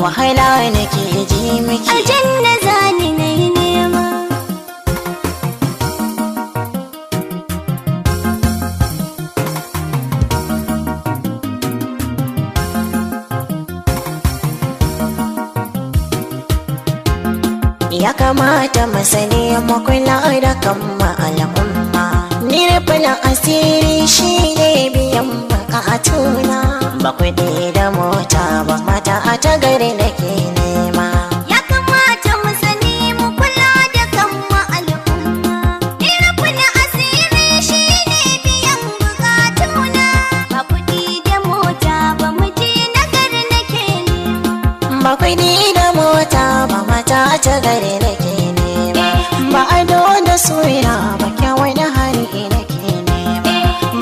wahala nake ji miki aljanna zani nayi nema ya kamata mu sani mu kula da kanmu al'umma ni rufin asiri shi ne biyan bukatuna ba kuɗi da mota ba mata a ta gari nake nema ya kamata mu sani mu kula da kanmu al'umma ni rufin asiri shi ne biyan bukatuna ba kuɗi da mota ba miji na gari nake nema ba kuɗi da mota ba mata a ta gari nake nema ba ado da soya ba kyawai da hali nake nema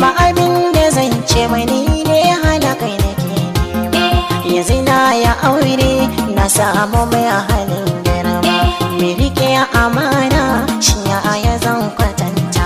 ba abin da zan ce mani ne hana kai nake nema yanzu na ya aure na samu mai halin girma mai rike amana shi ya zan kwatanta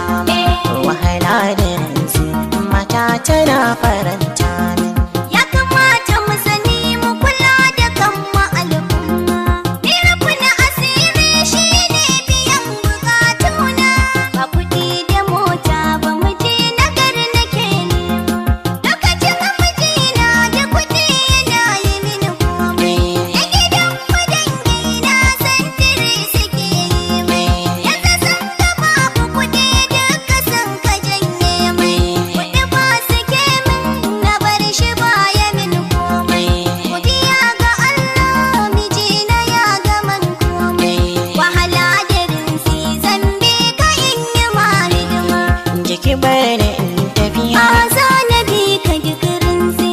wahala da yanzu mata tana faranta min ya kamata mu sani mu kula da kanmu al'umma ni rufin asiri shi ne biyan bukatuna ba kuɗi da mota ba miji na gari nake nema lokacin mijina da kuɗi yana yi mini komai na gidan mu dangi na santiri suke yi mai yanzu sun ga babu kuɗi duka sun ka janye mai kuɗi ba suke min na bar shi baya min komai godiya ga Allah mijina ya gaman komai wahala da rinsi zan bi ka in yi ma hidima jiki bane in tafiya a zana bi ka duk rinsi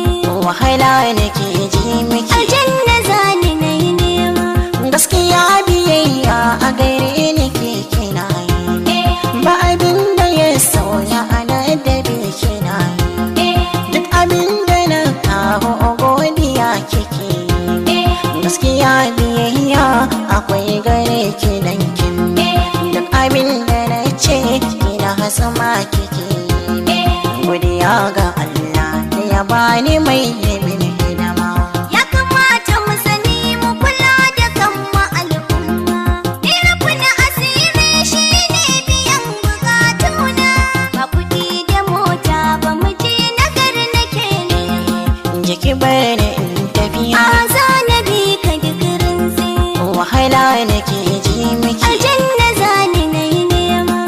wahala nake ji miki aljanna zani nayi nema gaskiya biyayya a gare ni ke kina yi ba abin da ya sauya ana da bi kina yi duk abin da na kawo godiya kike yi gaskiya biyayya akwai gare ki dan kin duk abin da na ce kina hasama kike yi godiya ga Allah da ya bani mai yamin hidima ya kamata mu sani mu kula da kanmu al'umma ni rufin asiri shi ne biyan bukatuna ba kuɗi da mota ba miji na gari nake nema jiki bane in tafiya a zana bi ka duk rinsi wahala nake ji miki aljanna zani nayi nema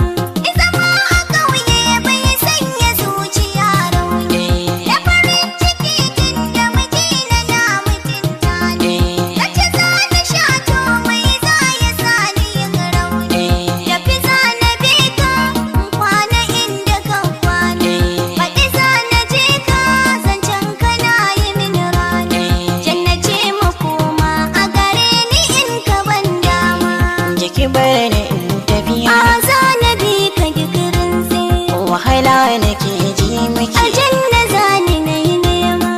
ni zama a ƙauye bai sanya zuciya rauni da farin ciki tun da mijina na mutunta ni nace zana sha to mai za ya sani yin rauni tafi zana bi ka in kwana inda kan kwana faɗi zana je ka zancen kana yi min rani jannace makoma a gare ni in ka ban dama jiki bane in tafiya a zana bi ka duk rinsi wahala nake ji miki aljanna zani nayi nema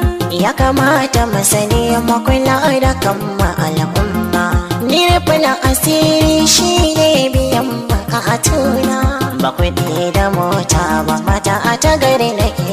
ya kamata mu sani mu kula da kanmu al'umma ni rufin asiri shi ne biyan bukatuna ba kuɗi da mota ba mata a ta gari nake